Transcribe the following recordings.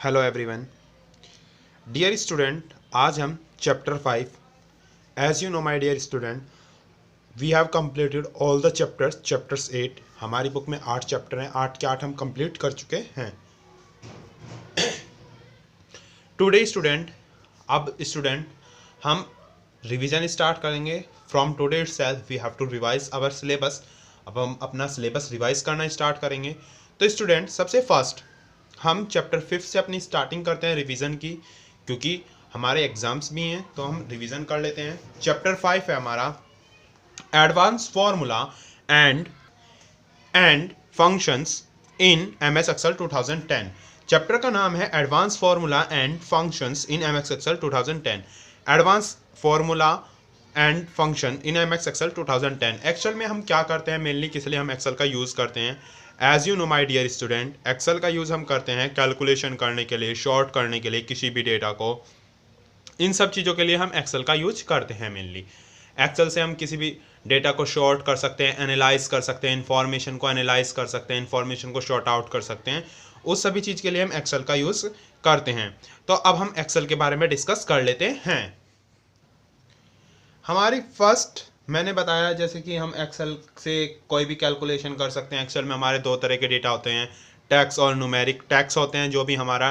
Hello everyone dear student, आज हम chapter 5 as you know my dear student we have completed all the chapters 8। हमारी book में 8 chapter हैं, 8 के 8 हम कंप्लीट कर चुके हैं। टुडे स्टूडेंट, अब स्टूडेंट हम रिवीजन स्टार्ट करेंगे। From today itself we have to revise our syllabus. अब हम अपना सिलेबस रिवाइज करना स्टार्ट करेंगे। तो स्टूडेंट, सबसे फर्स्ट हम चैप्टर 5 से अपनी स्टार्टिंग करते हैं रिवीजन की, क्योंकि हमारे एग्जाम्स भी हैं तो हम रिवीजन कर लेते हैं। चैप्टर 5 है हमारा advance formula and functions in MS Excel 2010। Chapter का नाम है advance formula and functions in MS Excel 2010। Advance formula and function in MS Excel 2010। Excel में हम क्या करते हैं, मेनली किस लिए हम एक्सेल का यूज़ करते हैं। As you know my dear student, Excel का यूज़ हम करते हैं कैलकुलेशन करने के लिए, शॉर्ट करने के लिए किसी भी डेटा को। इन सब चीज़ों के लिए हम एक्सेल का यूज करते हैं मेनली। एक्सेल से हम किसी भी डेटा को शॉर्ट कर सकते हैं, एनालाइज कर सकते हैं, इन्फॉर्मेशन को एनालाइज कर सकते हैं, इन्फॉर्मेशन को शॉर्ट आउट कर सकते हैं। उस सभी चीज़ के लिए हम एक्सेल का यूज़ करते हैं। तो अब हम एक्सेल के बारे में डिस्कस कर लेते हैं। हमारी फर्स्ट मैंने बताया जैसे कि हम एक्सेल से कोई भी कैलकुलेशन कर सकते हैं। एक्सेल में हमारे दो तरह के डेटा होते हैं, टैक्स और न्यूमेरिक। टैक्स होते हैं जो भी हमारा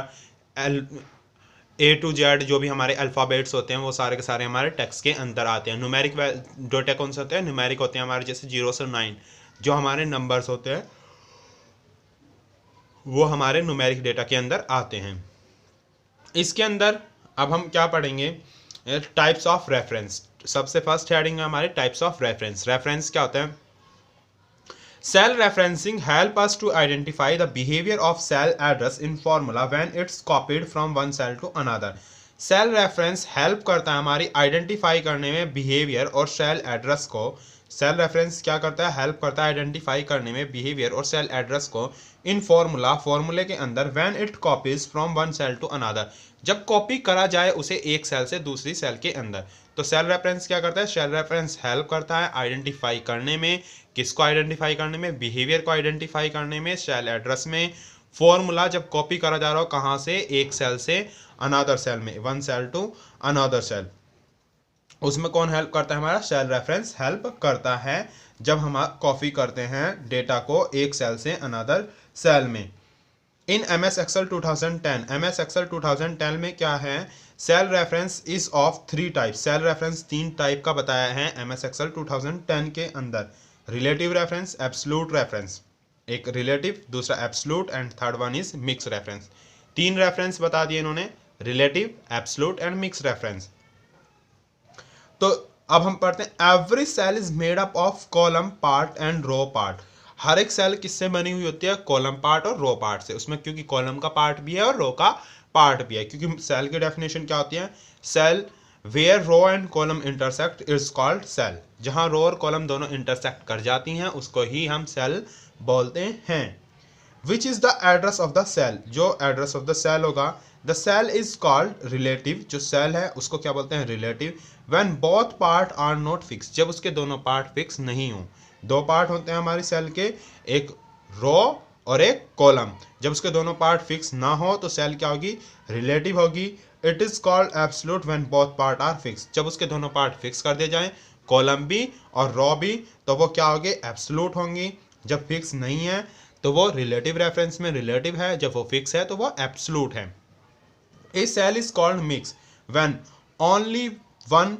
A to Z जो भी हमारे अल्फ़ाबेट्स होते हैं वो सारे के सारे हमारे टैक्स के अंदर आते हैं। न्यूमेरिक डेटा कौन से होते हैं, न्यूमेरिक होते हैं हमारे जैसे 0 से 9 जो हमारे नंबर्स होते हैं वो हमारे न्यूमेरिक डेटा के अंदर आते हैं। इसके अंदर अब हम क्या पढ़ेंगे, टाइप्स ऑफ रेफरेंस। सबसे फर्स्ट हेडिंग है हमारे टाइप्स ऑफ रेफरेंस। रेफरेंस क्या होता है? Cell referencing help us to identify the behavior of cell address in formula when it's copied from one cell to another. Cell reference help करता है हमारी identify करने में बिहेवियर और सेल एड्रेस को। सेल रेफरेंस क्या करता है, हेल्प करता है आइडेंटिफाई करने में बिहेवियर और सेल एड्रेस को इन फॉर्मूले के अंदर when it copies from one cell to another, जब कॉपी करा जाए उसे एक सेल से दूसरी सेल के अंदर। तो सेल रेफरेंस क्या करता है, सेल रेफरेंस हेल्प करता है आइडेंटिफाई करने में, किसको आइडेंटिफाई करने में, बिहेवियर को आइडेंटिफाई करने में, सेल एड्रेस में। फॉर्मूला जब कॉपी करा जा रहा हो कहाँ से, एक सेल से अनदर सेल में, one cell to another cell, उसमें कौन हेल्प करता है, हमारा सेल रेफरेंस हेल्प करता है जब हम कॉपी करते हैं डेटा को एक सेल से अनदर सेल में। In M S Excel 2010, M S Excel 2010 में क्या है, cell reference is of 3 type. Cell reference 3 type का बताया है एम एस एक्सेल 2010 के अंदर। रिलेटिव रेफरेंस, एब्सोल्यूट रेफरेंस, एक रिलेटिव दूसरा absolute and third one is mix reference. 3 reference बता दिए इन्होंने, relative, absolute and mix reference. तो अब हम पढ़ते हैं every cell is made up of column part and row part. हर एक सेल किससे बनी हुई होती है, कॉलम पार्ट और रो पार्ट से। उसमें क्योंकि कॉलम का पार्ट भी है और रो का पार्ट भी है, क्योंकि सेल की डेफिनेशन क्या होती है, cell where row and column intersect is called cell. जहां रो और कॉलम दोनों इंटरसेक्ट कर जाती हैं उसको ही हम सेल बोलते हैं। Which is the address of the cell, जो एड्रेस ऑफ द सेल होगा, the cell is called relative. जो सेल है उसको क्या बोलते हैं, relative. When both part are not fix, जब उसके दोनों पार्ट फिक्स नहीं हो। 2 पार्ट होते हैं हमारी सेल के, एक रो और एक कॉलम। जब उसके दोनों पार्ट फिक्स ना हो तो सेल क्या होगी, रिलेटिव होगी। It is called absolute when both part are fix, जब उसके दोनों पार्ट फिक्स कर दिए जाएं, कॉलम भी और रो भी, तो वो क्या होगी, एब्सोल्यूट होंगी। जब फिक्स नहीं है तो वो रिलेटिव रेफरेंस में रिलेटिव है, जब वो फिक्स है तो वो एब्सोल्यूट है। A cell is called mix when only one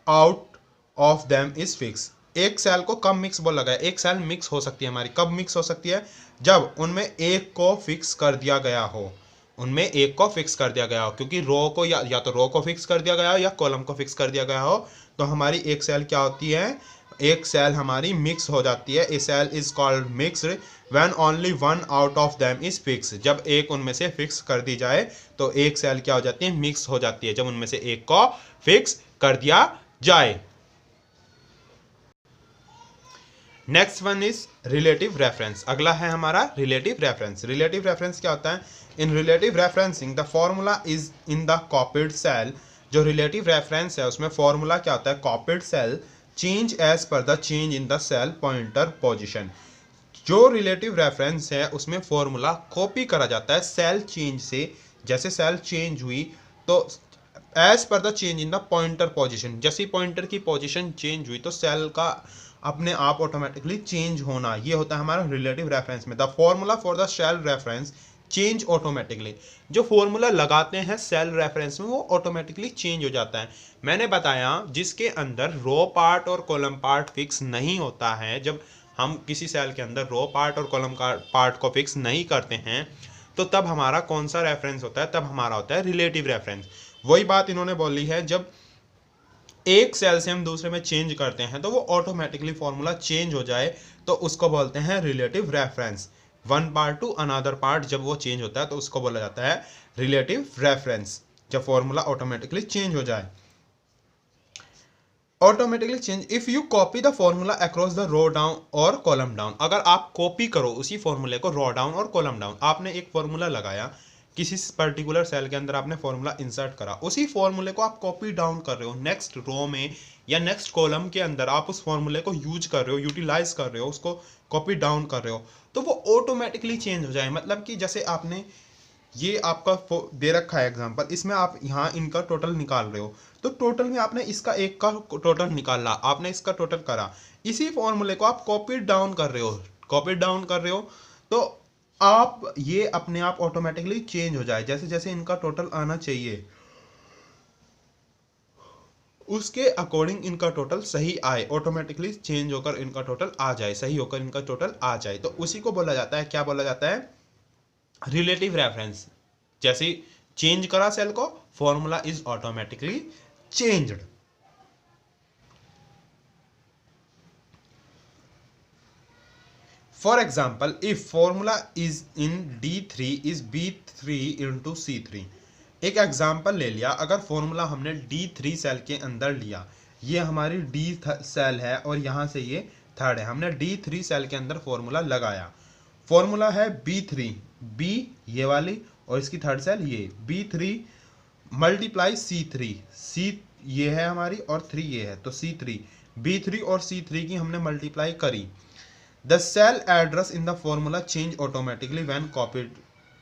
out of them is fix. एक सेल को कब मिक्स बोला गया, एक सेल मिक्स हो सकती है हमारी, कब मिक्स हो सकती है, जब उनमें एक को फिक्स कर दिया गया हो, उनमें एक को फिक्स कर दिया गया हो। क्योंकि रो को या तो रो को फिक्स कर दिया गया हो या कॉलम को फिक्स कर दिया गया हो, तो हमारी एक सेल क्या होती है, एक सेल हमारी मिक्स हो जाती है। A cell is called mixed when only one out of them is fix. जब एक उनमें से फिक्स कर दी जाए तो एक सेल क्या हो जाती है, मिक्स हो जाती है, जब उनमें से एक को फिक्स कर दिया जाए। Next one is relative reference. अगला है हमारा रिलेटिव रेफरेंस। रिलेटिव रेफरेंस क्या होता है, in relative referencing the formula is in the copied cell. जो रिलेटिव रेफरेंस है उसमें फॉर्मूला क्या होता है, copied cell change as per the change in the cell pointer position. जो रिलेटिव रेफरेंस है उसमें फॉर्मूला कॉपी करा जाता है सेल चेंज से। जैसे सेल चेंज हुई तो as per the change in the pointer position, जैसे पॉइंटर की पोजीशन चेंज हुई तो सेल का अपने आप ऑटोमेटिकली चेंज होना, ये होता है हमारा रिलेटिव रेफरेंस में। The formula for the cell reference change automatically, जो फॉर्मूला लगाते हैं सेल रेफरेंस में वो ऑटोमेटिकली चेंज हो जाता है। मैंने बताया जिसके अंदर रो पार्ट और कॉलम पार्ट फिक्स नहीं होता है, जब हम किसी सेल के अंदर रो पार्ट और कॉलम पार्ट को फिक्स नहीं करते हैं तो तब हमारा कौन सा रेफरेंस होता है, तब हमारा होता है रिलेटिव रेफरेंस। वही बात इन्होंने बोली है, जब एक सेल से हम दूसरे में चेंज करते हैं तो वो ऑटोमेटिकली फॉर्मूला चेंज हो जाए तो उसको बोलते हैं relative reference. One part two another part जब वो चेंज होता है तो उसको बोला जाता है रिलेटिव रेफरेंस, जब फॉर्मूला ऑटोमेटिकली चेंज हो जाए। Automatically change if you copy the formula across the row down और कॉलम डाउन, अगर आप कॉपी करो उसी फॉर्मूले को रो डाउन और कॉलम डाउन, आपने एक फॉर्मूला लगाया किसी पर्टिकुलर सेल के अंदर, आपने फॉर्मूला इंसर्ट करा, उसी फॉर्मूले को आप कॉपी डाउन कर रहे हो नेक्स्ट रो में या नेक्स्ट कॉलम के अंदर, आप उस फॉर्मूले को यूज कर रहे हो, यूटिलाइज कर रहे हो, उसको कॉपी डाउन कर रहे हो, तो वो ऑटोमेटिकली चेंज हो जाए। मतलब कि जैसे आपने ये आपका दे रखा है एग्जांपल, इसमें आप यहाँ इनका टोटल निकाल रहे हो तो टोटल में आपने इसका एक का टोटल निकाला, आपने इसका टोटल करा, इसी फॉर्मूले को आप कॉपी डाउन कर रहे हो, कॉपी डाउन कर रहे हो तो आप ये अपने आप ऑटोमेटिकली चेंज हो जाए। जैसे जैसे इनका टोटल आना चाहिए उसके अकॉर्डिंग इनका टोटल सही आए, ऑटोमेटिकली चेंज होकर इनका टोटल आ जाए, सही होकर इनका टोटल आ जाए, तो उसी को बोला जाता है, क्या बोला जाता है, रिलेटिव रेफरेंस। जैसे चेंज करा सेल को, formula is automatically changed. For example if formula is in D3 is B3 into C3, एक एग्जाम्पल ले लिया, अगर फॉर्मूला हमने D3 सेल के अंदर लिया, ये हमारी D सेल है और यहाँ से ये थर्ड है, हमने D3 सेल के अंदर फॉर्मूला लगाया, फॉर्मूला है B3, B ये वाली और इसकी थर्ड सेल ये B3 मल्टीप्लाई C3, C ये है हमारी और 3 ये है तो C3, B3 और C3 की हमने मल्टीप्लाई करी। The cell address in the formula change automatically when copied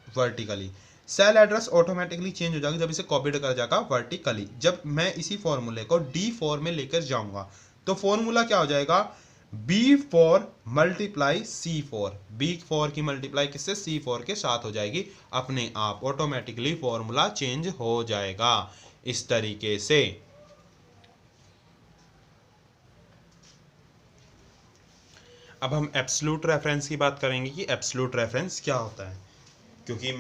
vertically, cell address automatically change हो जाएगा जब इसे कॉपीड करा जाएगा वर्टिकली। जब मैं इसी फॉर्मूले को D4 में लेकर जाऊंगा तो फॉर्मूला क्या हो जाएगा, B4 मल्टीप्लाई C4, B4 की मल्टीप्लाई किससे, C4 के साथ हो जाएगी, अपने आप ऑटोमेटिकली फॉर्मूला चेंज हो जाएगा इस तरीके से। अब हम एब्सोल्यूट रेफरेंस की बात करेंगे कि एब्सोल्यूट रेफरेंस क्या होता है, क्योंकि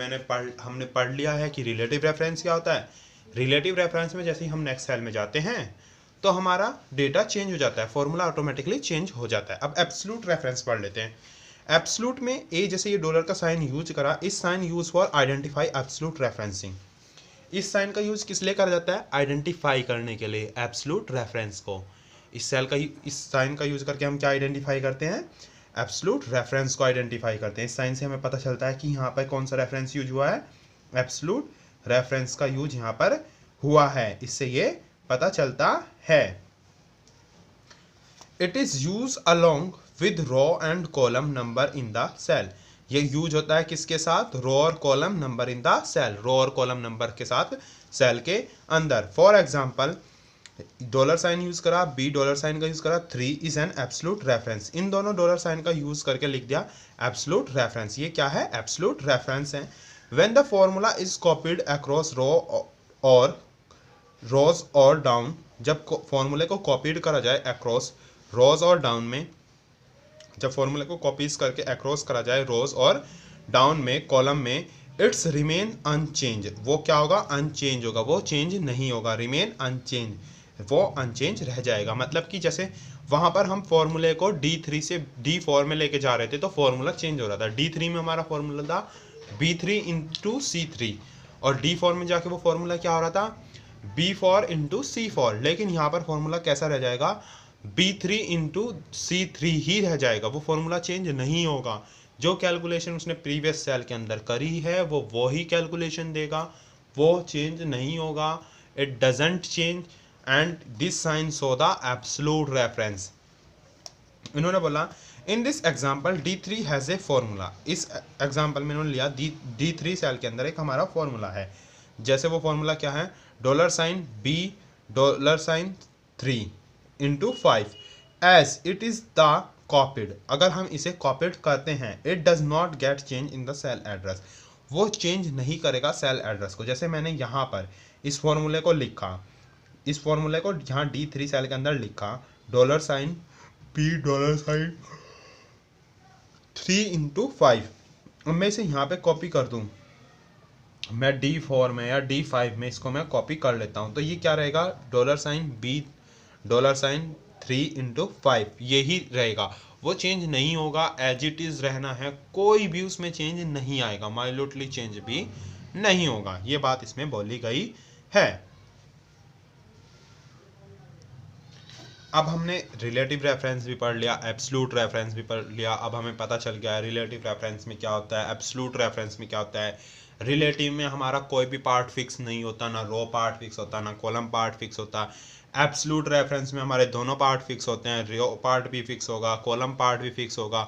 हमने पढ़ लिया है कि रिलेटिव रेफरेंस क्या होता है। रिलेटिव रेफरेंस में जैसे ही हम नेक्स्ट सेल में जाते हैं तो हमारा डेटा चेंज हो जाता है, फॉर्मूला ऑटोमेटिकली चेंज हो जाता है। अब एब्सोल्यूट रेफरेंस पढ़ लेते हैं। एब्सोल्यूट में ए जैसे ये डॉलर का साइन यूज करा, इस sign use for identify absolute referencing, इस साइन का यूज किस लिए करा जाता है, आइडेंटिफाई करने के लिए एब्सोल्यूट रेफरेंस को। इस साइन का यूज करके हम क्या आइडेंटिफाई करते हैं, एब्सोल्यूट रेफरेंस को आइडेंटिफाई करते हैं। इस साइन से हमें पता चलता है कि यहाँ पर कौन सा रेफरेंस यूज हुआ है, एब्सोल्यूट रेफरेंस का यूज यहाँ पर हुआ है, इससे ये पता चलता है। It is use along with row and column number in the cell, ये यूज होता है किसके साथ, रो और column number in the cell, row और कॉलम नंबर के साथ सेल के अंदर। For example dollar sign use करा, बी डॉलर साइन का यूज करा, 3 इज एन एब्सोल्यूट रेफरेंस, इन दोनों डॉलर साइन का यूज करके लिख दिया एब्सोल्यूट रेफरेंस, ये क्या है, एब्सोल्यूट रेफरेंस है। When the formula is copied across row और रोज और डाउन, जब फॉर्मूले को कॉपीड करा जाए अक्रॉस रोज और डाउन में, जब फॉर्मूले को कॉपीज करके अक्रॉस करा जाए रोज और डाउन में, कॉलम में, इट्स रिमेन अनचेंज, वो क्या होगा, अनचेंज होगा, वो चेंज नहीं होगा, रिमेन अनचेंज, वो अनचेंज रह जाएगा। मतलब कि जैसे वहाँ पर हम फॉर्मूले को D3 से D4 में लेके जा रहे थे तो फॉर्मूला चेंज हो रहा था, D3 में हमारा फॉर्मूला था B3 इंटू C3 और D4 में जाके वो फॉर्मूला क्या हो रहा था, B4 इंटू C4, लेकिन यहाँ पर फॉर्मूला कैसा रह जाएगा, B3 इंटू C3 ही रह जाएगा, वो फॉर्मूला चेंज नहीं होगा। जो कैलकुलेशन उसने प्रीवियस सेल के अंदर करी है वो ही कैलकुलेशन देगा, वो चेंज नहीं होगा, it doesn't change and this sign show the absolute reference. इन्होंने बोला in this example D3 has a formula. इस एग्जाम्पल में उन्होंने लिया D3 सेल के अंदर एक हमारा फॉर्मूला है। जैसे वो फॉर्मूला क्या है, $B $3 into 5 as it is the copied. अगर हम इसे कॉपीड करते हैं, it does not get change in the cell address, वो चेंज नहीं करेगा सेल एड्रेस को। जैसे मैंने यहाँ पर इस फॉर्मूले को लिखा, इस फॉर्मूले को यहाँ D3 सेल के अंदर लिखा, $P $3 इंटू 5। अब मैं इसे यहाँ पे कॉपी कर दूँ, मैं D4 में या D5 में इसको मैं कॉपी कर लेता हूँ, तो ये क्या रहेगा, $B $3 इंटू 5, यही रहेगा, वो चेंज नहीं होगा, एज इट इज़ रहना है, कोई भी उसमें चेंज नहीं आएगा, माइल्यूटली चेंज भी नहीं होगा। ये बात इसमें बोली गई है। अब हमने रिलेटिव रेफरेंस भी पढ़ लिया, एब्सोल्यूट रेफरेंस भी पढ़ लिया। अब हमें पता चल गया है रिलेटिव रेफरेंस में क्या होता है, एब्सोल्यूट रेफरेंस में क्या होता है। रिलेटिव में हमारा कोई भी पार्ट फिक्स नहीं होता, ना रो पार्ट फिक्स होता, ना कॉलम पार्ट फिक्स होता। एब्सोल्यूट रेफरेंस में हमारे दोनों पार्ट फिक्स होते हैं, रो पार्ट भी फिक्स होगा, कॉलम पार्ट भी फिक्स होगा।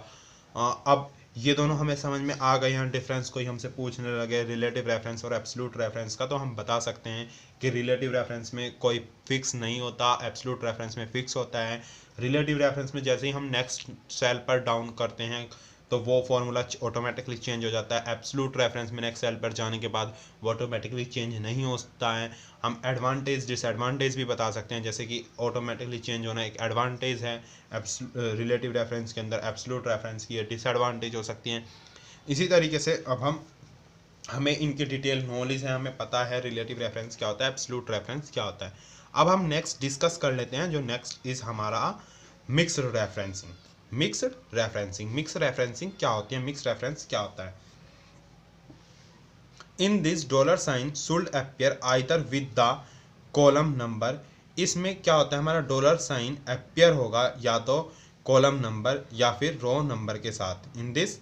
अब ये दोनों हमें समझ में आ गए हैं। डिफरेंस कोई हमसे पूछने लगे रिलेटिव रेफरेंस और एब्सोल्यूट रेफरेंस का, तो हम बता सकते हैं कि रिलेटिव रेफरेंस में कोई फिक्स नहीं होता, एब्सोल्यूट रेफरेंस में फिक्स होता है। रिलेटिव रेफरेंस में जैसे ही हम नेक्स्ट सेल पर डाउन करते हैं तो वो फॉर्मूला ऑटोमेटिकली चेंज हो जाता है। एब्सोल्यूट रेफरेंस में नेक्स्ट सेल पर जाने के बाद वो ऑटोमेटिकली चेंज नहीं होता है। हम एडवांटेज डिसएडवांटेज भी बता सकते हैं, जैसे कि ऑटोमेटिकली चेंज होना एक एडवांटेज है रिलेटिव रेफरेंस के अंदर, एब्सोल्यूट रेफरेंस की डिसएडवांटेज हो सकती हैं। इसी तरीके से अब हमें इनकी डिटेल नॉलेज है, हमें पता है रिलेटिव रेफरेंस क्या होता है, एब्सोल्यूट रेफरेंस क्या होता है। अब हम नेक्स्ट डिस्कस कर लेते हैं, जो नेक्स्ट इज हमारा मिक्स्ड रेफरेंसिंग। मिक्स्ड रेफरेंसिंग क्या होती है, मिक्स्ड रेफरेंस क्या होता है। In this $sign should appear either with the column number. इसमें क्या होता है, हमारा $sign अपीयर होगा या तो कॉलम नंबर या फिर रो नंबर के साथ। In this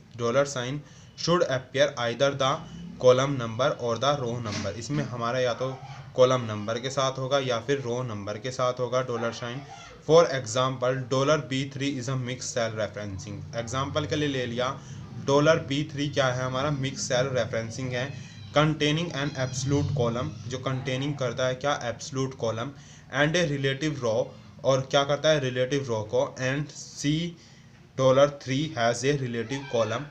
$sign should appear either the column number और द रो नंबर। इसमें हमारा या तो कॉलम नंबर के साथ होगा या फिर रो नंबर के साथ होगा $sign। For example $B3 is a mix cell referencing. Example के लिए ले लिया, $B3 क्या है, हमारा मिक्स सेल रेफरेंसिंग है। कंटेनिंग एन एब्सोल्यूट कॉलम, जो कंटेनिंग करता है क्या, absolute column, and a relative row, और क्या करता है रिलेटिव रो को, and $3 has a relative column,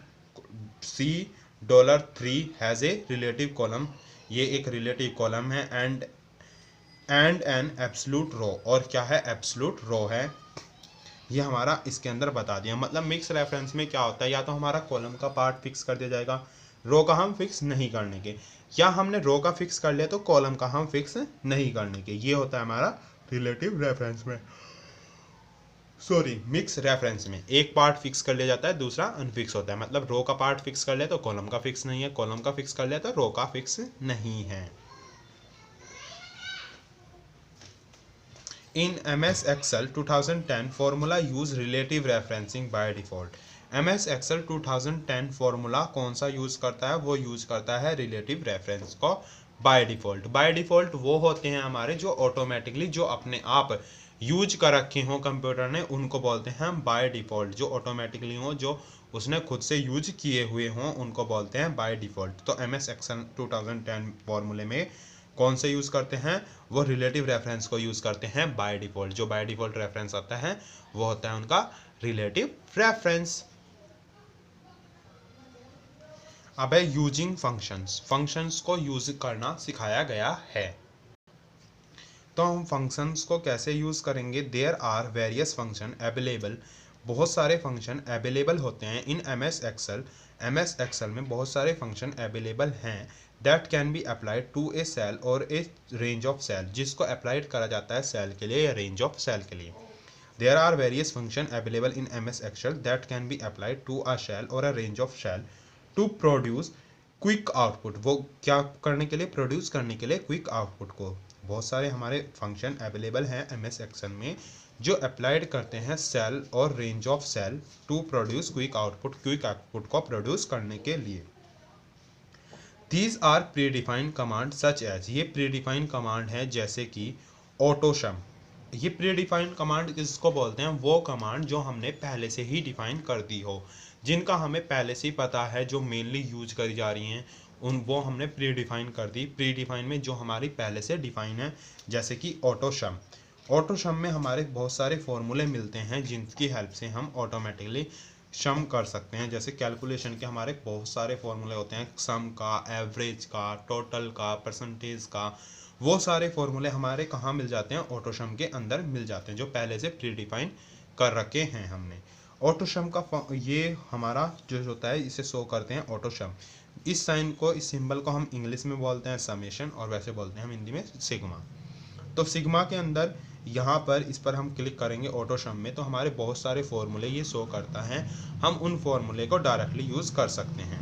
$3 has a relative column, ये एक रिलेटिव कॉलम है, एंड एन एब्सोल्यूट रो, और क्या है, एब्सोल्यूट रो है। ये हमारा इसके अंदर बता दिया। मतलब मिक्स रेफरेंस में क्या होता है, या तो हमारा कॉलम का पार्ट फिक्स कर दिया जाएगा, रो का हम फिक्स नहीं करने के, या हमने रो का फिक्स कर लिया तो कॉलम का हम फिक्स नहीं करने के। ये होता है हमारा रिलेटिव रेफरेंस में, सॉरी मिक्स रेफरेंस में। एक पार्ट फिक्स कर लिया जाता है, दूसरा अनफिक्स होता है। मतलब रो का पार्ट फिक्स कर लिया तो कॉलम का फिक्स नहीं है, कॉलम का फिक्स कर लिया तो रो का फिक्स नहीं है। In MS Excel 2010 formula use relative referencing by default। MS Excel 2010 formula कौन सा यूज़ करता है, वो यूज़ करता है रिलेटिव रेफरेंस को बाय डिफ़ॉल्ट। बाय डिफ़ॉल्ट वो होते हैं हमारे जो ऑटोमेटिकली, जो अपने आप यूज कर रखे हों कंप्यूटर ने, उनको बोलते हैं हम बाय डिफ़ॉल्ट। जो ऑटोमेटिकली हों, जो उसने खुद से यूज किए हुए हों, उनको बोलते हैं बाय डिफ़ॉल्ट। तो MS Excel 2010 फॉर्मूले में कौन से यूज़ करते हैं, वो रिलेटिव रेफरेंस को यूज़ करते हैं बाय डिफ़ॉल्ट। जो बाय डिफ़ॉल्ट रेफरेंस आता है वो होता है उनका रिलेटिव रेफरेंस। अब है यूजिंग फंक्शंस। फंक्शंस को यूज करना सिखाया गया है, तो हम फंक्शंस को कैसे यूज़ करेंगे। There are various function available, बहुत सारे फंक्शन अवेलेबल होते हैं इन MS Excel। MS Excel में बहुत सारे फंक्शन अवेलेबल हैं that can be applied to a cell और ए रेंज ऑफ सेल, जिसको अप्लाइड करा जाता है सेल के लिए या रेंज ऑफ सेल के लिए। There are various function available in MS Excel that can be applied to a cell और a range of cell to produce quick output. वो क्या करने के लिए, प्रोड्यूस करने के लिए क्विक आउटपुट को। बहुत सारे हमारे फंक्शन अवेलेबल हैं MS Excel में जो अप्लाइड करते हैं सेल और range of cell to produce quick output, quick output को प्रोड्यूस करने के लिए। These are predefined command such as, ये प्री डिफाइंड कमांड है जैसे कि ऑटोसम, ये प्री डिफाइंड कमांड किसको बोलते हैं? वो कमांड जो हमने पहले से ही डिफाइन कर दी हो, जिनका हमें पहले से ही पता है, जो मेनली यूज करी जा रही हैं वो हमने प्री डिफाइन कर दी। प्री डिफाइन में जो हमारी पहले से डिफाइन है, जैसे कि ऑटो सम। ऑटो सम में हमारे बहुत सारे फॉर्मूले मिलते हैं जिनकी हेल्प से हम ऑटोमेटिकली सम कर सकते हैं। जैसे कैलकुलेशन के हमारे बहुत सारे फॉर्मूले होते हैं, सम का, एवरेज का, टोटल का, परसेंटेज का। वो सारे फॉर्मूले हमारे कहाँ मिल जाते हैं? ऑटो सम के अंदर मिल जाते हैं, जो पहले से प्री डिफाइन कर रखे हैं हमने। ऑटो सम का ये हमारा जो होता है, इसे शो करते हैं ऑटो सम। इस साइन को, इस सिंबल को हम इंग्लिश में बोलते हैं समेशन, और वैसे बोलते हैं हम हिंदी में सिग्मा। तो सिग्मा के अंदर यहाँ पर इस पर हम क्लिक करेंगे ऑटो सम में, तो हमारे बहुत सारे फॉर्मूले ये शो करता है। हम उन फॉर्मूले को डायरेक्टली यूज़ कर सकते हैं।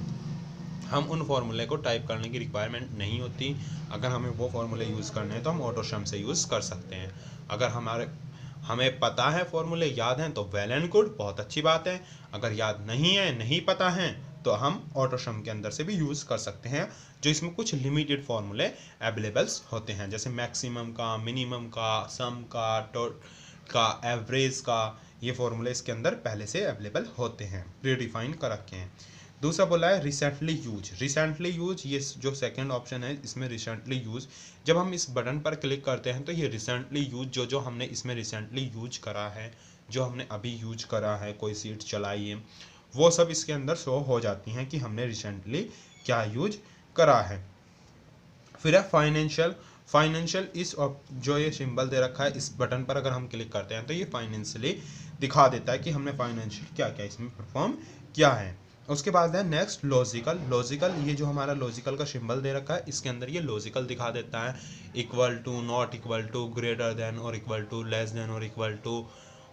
हम उन फॉर्मूले को टाइप करने की रिक्वायरमेंट नहीं होती। अगर हमें वो फॉर्मूले यूज़ करने हैं तो हम ऑटो सम से यूज़ कर सकते हैं। अगर हमें पता है, फॉर्मूले याद हैं, तो वेल एंड गुड, बहुत अच्छी बात है। अगर याद नहीं है, नहीं पता है, तो हम ऑटो सम के अंदर से भी यूज़ कर सकते हैं, जो इसमें कुछ लिमिटेड फॉर्मूले अवेलेबल्स होते हैं, जैसे मैक्सिमम का, मिनिमम का, सम का, का, एवरेज का। ये फॉर्मूले इसके अंदर पहले से अवेलेबल होते हैं, प्री डिफाइन कर रखे हैं। दूसरा बोला है रिसेंटली यूज। रिसेंटली यूज, ये जो सेकंड ऑप्शन है इसमें रिसेंटली यूज, जब हम इस बटन पर क्लिक करते हैं तो ये रिसेंटली यूज जो हमने इसमें रिसेंटली यूज करा है, जो हमने अभी यूज करा है, कोई सीट चलाई है, वो सब इसके अंदर शो हो जाती हैं कि हमने रिसेंटली क्या यूज करा है। फिर है फाइनेंशियल। फाइनेंशियल, इस जो ये सिंबल दे रखा है, इस बटन पर अगर हम क्लिक करते हैं तो ये फाइनेंशियली दिखा देता है कि हमने फाइनेंशियल क्या क्या इसमें परफॉर्म किया है। उसके बाद है नेक्स्ट लॉजिकल। लॉजिकल, ये जो हमारा लॉजिकल का सिंबल दे रखा है, इसके अंदर ये लॉजिकल दिखा देता है, equal to, not equal to, greater than और इक्वल टू, लेस देन और इक्वल टू,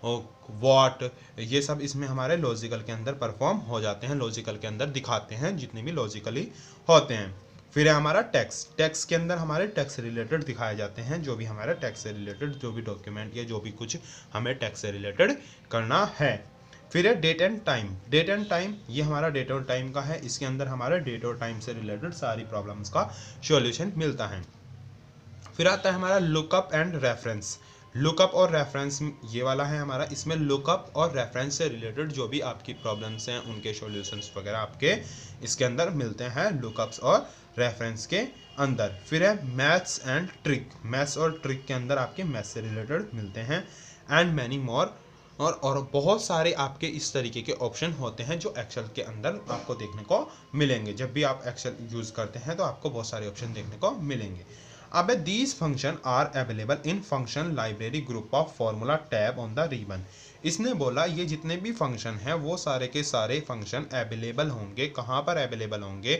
व्हाट। ये सब इसमें हमारे लॉजिकल के अंदर परफॉर्म हो जाते हैं, लॉजिकल के अंदर दिखाते हैं जितने भी लॉजिकली होते हैं। फिर है हमारा टैक्स। टैक्स के अंदर हमारे टैक्स से रिलेटेड दिखाए जाते हैं, जो भी हमारा टैक्स से रिलेटेड जो भी डॉक्यूमेंट या जो भी कुछ हमें टैक्स से रिलेटेड करना है। फिर है date and time. Date and time, ये हमारा डेट और टाइम का है, इसके अंदर हमारे डेट और टाइम से रिलेटेड सारी प्रॉब्लम्स का सॉल्यूशन मिलता है। फिर आता है हमारा लुकअप एंड रेफरेंस। लुकअप और रेफरेंस ये वाला है हमारा, इसमें लुकअप और रेफरेंस से रिलेटेड जो भी आपकी प्रॉब्लम्स हैं, उनके सॉल्यूशंस वगैरह आपके इसके अंदर मिलते हैं, लुकअप्स और रेफरेंस के अंदर। फिर है मैथ्स एंड ट्रिक। मैथ्स और ट्रिक के अंदर आपके मैथ्स से रिलेटेड मिलते हैं, एंड मैनी मोर। और बहुत सारे आपके इस तरीके के ऑप्शन होते हैं जो एक्सेल के अंदर आपको देखने को मिलेंगे। जब भी आप एक्सेल यूज़ करते हैं तो आपको बहुत सारे ऑप्शन देखने को मिलेंगे। अब these function are available in function library group of formula tab on the ribbon. इसने बोला ये जितने भी फंक्शन हैं वो सारे के सारे फंक्शन अवेलेबल होंगे, कहाँ पर अवेलेबल होंगे?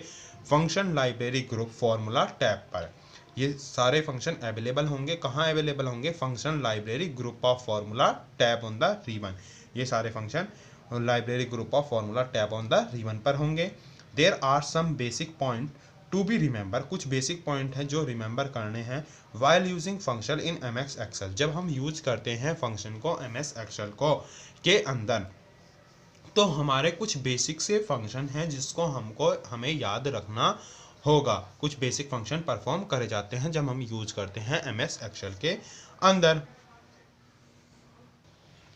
Function library group formula tab पर। ये सारे फंक्शन अवेलेबल होंगे, कहाँ अवेलेबल होंगे? Function library group of formula tab on the ribbon. ये सारे function library group of formula tab on the ribbon पर होंगे। There are some basic point to be remember. कुछ बेसिक पॉइंट हैं जो रिमेंबर करने हैं while using function in MS Excel. जब हम यूज करते हैं फंक्शन को MS एक्सेल को के अंदर, तो हमारे कुछ बेसिक से फंक्शन हैं जिसको हमें याद रखना होगा। कुछ बेसिक फंक्शन परफॉर्म करे जाते हैं जब हम यूज करते हैं MS एक्सेल के अंदर।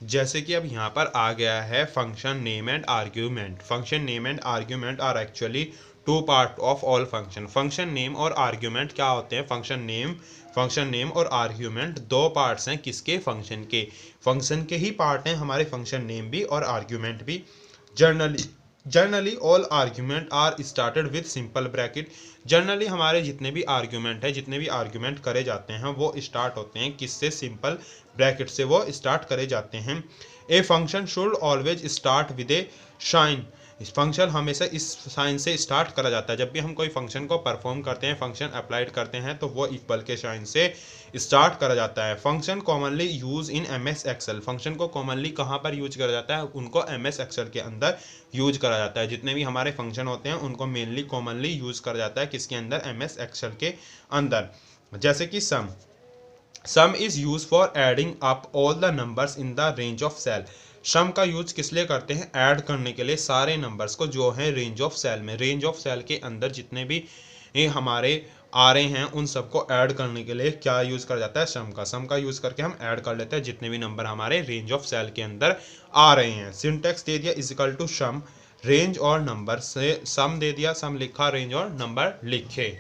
जैसे कि अब यहाँ पर आ गया है function name and argument. Function name and argument are actually two part of all function. Function name और आर्ग्यूमेंट क्या होते हैं? फंक्शन नेम और आर्ग्यूमेंट दो पार्ट्स हैं, किसके? फंक्शन के। फंक्शन के ही पार्ट हैं हमारे फंक्शन नेम भी और आर्ग्यूमेंट भी। Generally all argument are started with simple bracket. Generally हमारे जितने भी आर्ग्यूमेंट करे जाते हैं वो स्टार्ट होते हैं किससे? सिंपल ब्रैकेट से वो स्टार्ट करे जाते हैं। A function should always start with a sign. इस फंक्शन हमेशा इस साइन से स्टार्ट करा जाता है। जब भी हम कोई फंक्शन को परफॉर्म करते हैं, फंक्शन अप्लाइड करते हैं, तो वो इक्वल के साइन से स्टार्ट करा जाता है। Function commonly use in MS Excel. Function को कॉमनली कहाँ पर यूज करा जाता है? उनको MS एक्सेल के अंदर यूज करा जाता है। जितने भी हमारे फंक्शन होते हैं उनको मेनली कॉमनली यूज करा जाता है किसके अंदर? MS एक्सेल के अंदर। जैसे कि sum is use for adding up all the numbers in the range of cell. Sum का यूज किस लिए करते हैं? ऐड करने के लिए सारे नंबर्स को जो है रेंज ऑफ सेल में। रेंज ऑफ सेल के अंदर जितने भी हमारे आ रहे हैं उन सबको ऐड करने के लिए क्या यूज़ करा जाता है, सम का यूज़ करके हम ऐड कर लेते हैं जितने भी नंबर हमारे रेंज ऑफ सेल के अंदर आ रहे हैं। सिंटेक्स दे दिया is equal to sum, range और नंबर से सम दे दिया, सम लिखा, रेंज और नंबर लिखे।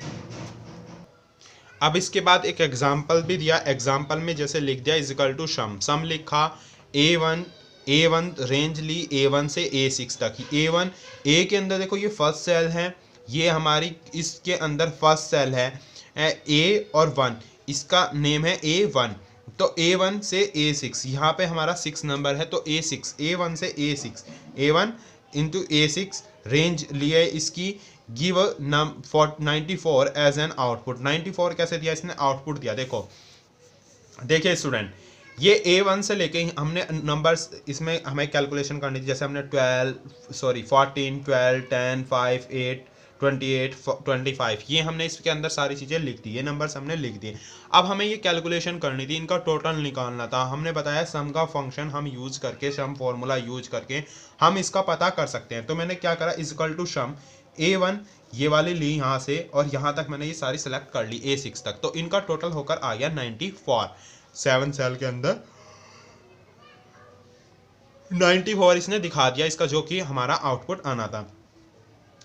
अब इसके बाद एक एग्जाम्पल भी दिया, एग्जाम्पल में जैसे लिख दिया इज इक्वल टू सम लिखा, A1 रेंज ली A1 से A6 तक। A1 A के अंदर देखो ये फर्स्ट सेल है, ये हमारी इसके अंदर फर्स्ट सेल है A और 1, इसका नेम है A1। तो A1 से A6, यहाँ पे हमारा 6 नंबर है तो A6, A1 से A6, A1 into A6 range लिए इसकी, गिव 94 एज एन आउटपुट। 94 कैसे दिया इसने, आउटपुट दिया। देखिए स्टूडेंट, ये A1 से लेके हमने नंबर्स इसमें हमें कैलकुलेशन करनी थी, जैसे हमने 14, 12, 10, 5, 8, 28, 25, ये हमने इसके अंदर सारी चीज़ें लिख दी, ये नंबर्स हमने लिख दिए। अब हमें ये कैलकुलेशन करनी थी, इनका टोटल निकालना था। हमने बताया सम का फंक्शन हम यूज़ करके, सम फॉर्मूला यूज करके हम इसका पता कर सकते हैं। तो मैंने क्या करा, is equal to some A1 ये वाली ली यहाँ से और यहाँ तक मैंने ये सारी सेलेक्ट कर ली A6 तक, तो इनका टोटल होकर आ गया 94। 7 सेल के अंदर 94 इसने दिखा दिया इसका, जो कि हमारा आउटपुट आना था।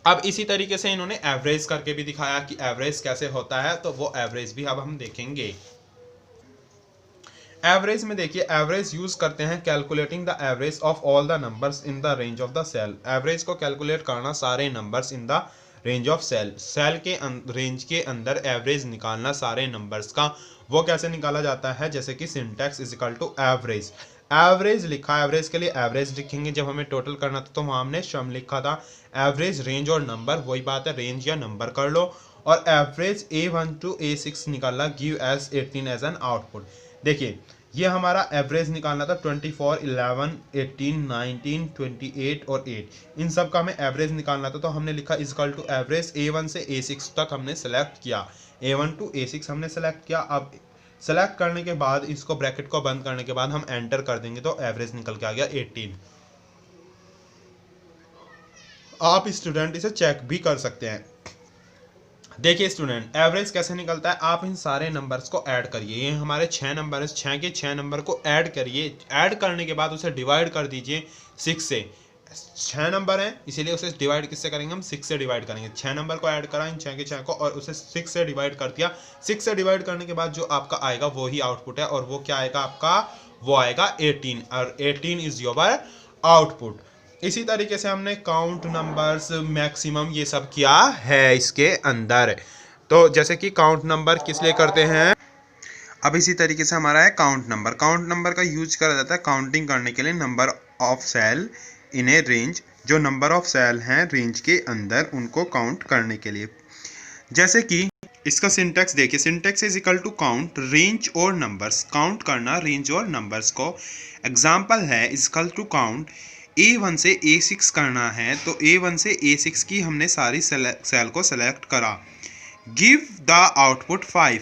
अब इसी तरीके से इन्होंने एवरेज करके भी दिखाया कि एवरेज कैसे होता है, तो वो एवरेज भी अब हम देखेंगे। एवरेज में देखिए, एवरेज यूज करते हैं calculating the average of all the numbers in the range of the cell. Average को कैलकुलेट करना सारे numbers in the range of cell, cell के रेंज के अंदर एवरेज निकालना सारे नंबर्स का। वो कैसे निकाला जाता है, जैसे कि syntax is equal to average, average लिखा, एवरेज के लिए एवरेज लिखेंगे। जब हमें टोटल करना था तो वहाँ हमने सम लिखा था, एवरेज रेंज और नंबर, वही बात है, रेंज या नंबर कर लो। और एवरेज A1 टू A6 निकाला, give as 18 as an output. देखिए ये हमारा एवरेज निकालना था 24, 11, 18, 19, 28 और 8, इन सब का हमें एवरेज निकालना था। तो हमने लिखा is equal to average A1 से A6 तक हमने सेलेक्ट किया, A1 टू A6 हमने सेलेक्ट किया। अब सेलेक्ट करने के बाद इसको ब्रैकेट को बंद करने के बाद हम एंटर कर देंगे तो एवरेज निकल के आ गया 18। आप स्टूडेंट इसे चेक भी कर सकते हैं। देखिए स्टूडेंट, एवरेज कैसे निकलता है, आप इन सारे नंबर्स को ऐड करिए। ये हमारे 6 नंबर है, 6 के 6 नंबर को ऐड करिए। ऐड करने के बाद उसे डिवाइड कर दीजिए 6 से। 6 नंबर हैं इसीलिए उसे डिवाइड किससे करेंगे, हम 6 से डिवाइड करेंगे। 6 नंबर को ऐड करा इन 6 के 6 को और उसे 6 से डिवाइड कर दिया। 6 से डिवाइड करने के बाद जो आपका आएगा वो ही आउटपुट है, और वो क्या आएगा आपका, वो आएगा 18, और 18 इज योर आउटपुट। इसी तरीके से हमने काउंट नंबर्स, मैक्सिमम, ये सब किया है इसके अंदर। तो जैसे कि काउंट नंबर किस लिए करते हैं, अब इसी तरीके से हमारा है काउंट नंबर। काउंट नंबर का यूज करा जाता है काउंटिंग करने के लिए number of cell in a range, जो नंबर ऑफ सेल हैं रेंज के अंदर उनको काउंट करने के लिए। जैसे कि इसका सिंटेक्स देखिए, syntax is equal to count range और नंबर्स, काउंट करना रेंज और नंबर्स को। एग्जाम्पल है is equal to count A1 से A6 करना है, तो A1 से A6 की हमने सारी सेल को सेलेक्ट करा, गिव द आउटपुट 5।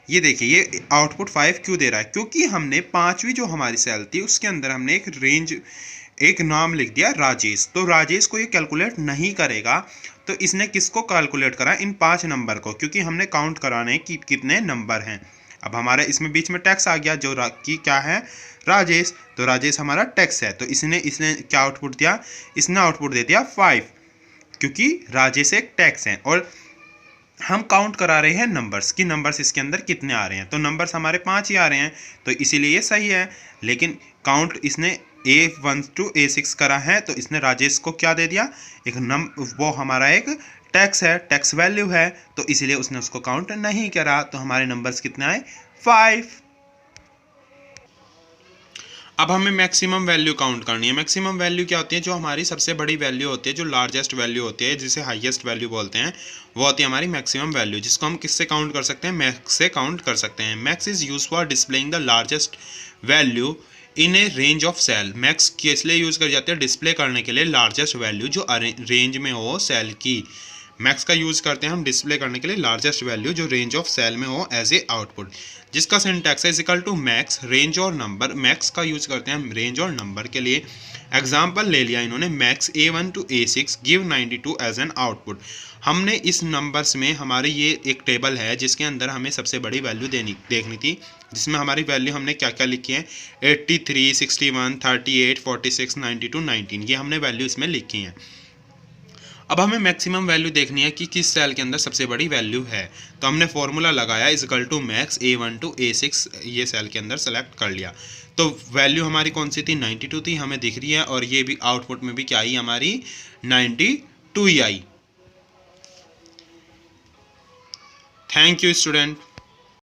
ये देखिए ये आउटपुट 5 क्यों दे रहा है, क्योंकि हमने 5वीं जो हमारी सेल थी उसके अंदर हमने एक रेंज, एक नाम लिख दिया राजेश। तो राजेश को ये कैलकुलेट नहीं करेगा, तो इसने किसको कैलकुलेट करा, इन 5 नंबर को, क्योंकि हमने काउंट कराने कि कितने नंबर हैं। अब हमारे इसमें बीच में टैक्स आ गया, जो कि क्या है, राजेश। तो राजेश हमारा टैक्स है, तो इसने क्या आउटपुट दिया, इसने आउटपुट दे दिया 5, क्योंकि राजेश एक टैक्स है। और हम काउंट करा रहे हैं नंबर्स कि नंबर्स इसके अंदर कितने आ रहे हैं, तो नंबर्स हमारे 5 ही आ रहे हैं, तो इसीलिए ये सही है। लेकिन काउंट इसने A1 टू A6 करा है, तो इसने राजेश को क्या दे दिया, एक वो हमारा एक टैक्स है, टैक्स वैल्यू है, तो इसीलिए उसने उसको काउंट नहीं करा। तो हमारे नंबर्स कितने आए, 5। अब हमें मैक्सिमम वैल्यू काउंट करनी है। मैक्सिमम वैल्यू क्या होती है, जो हमारी सबसे बड़ी वैल्यू होती है, जो लार्जेस्ट वैल्यू होती है, जिसे हाईएस्ट वैल्यू बोलते हैं, वो होती है हमारी मैक्सिमम वैल्यू, जिसको हम किससे काउंट कर सकते हैं, मैक्स से काउंट कर सकते हैं। Max is use for displaying the largest value in a range of cell. Max किस लिए यूज कर जाते हैं, डिस्प्ले करने के लिए लार्जेस्ट वैल्यू जो रेंज में हो सेल की। मैक्स का यूज करते हैं हम डिस्प्ले करने के लिए लार्जेस्ट वैल्यू जो रेंज ऑफ सेल में हो एज ए आउटपुट, जिसका सिंटैक्स है is equal to max range और नंबर। मैक्स का यूज करते हैं हम रेंज और नंबर के लिए, एग्जाम्पल ले लिया इन्होंने, max A1 to A6 give 92 as an output. हमने इस नंबर्स में हमारी ये एक टेबल है जिसके अंदर हमें सबसे बड़ी वैल्यू देखनी थी, जिसमें हमारी वैल्यू हमने क्या क्या लिखी है, 83, 61, 38, 46, 92, 19, ये हमने वैल्यू इसमें लिखी हैं। अब हमें मैक्सिमम वैल्यू देखनी है कि किस सेल के अंदर सबसे बड़ी वैल्यू है, तो हमने फॉर्मूला लगाया equal to max A1 to A6, ये सेल के अंदर सेलेक्ट कर लिया। तो वैल्यू हमारी कौन सी थी, 92 थी, हमें दिख रही है, और ये भी आउटपुट में भी क्या आई हमारी 92 ही आई। Thank you student.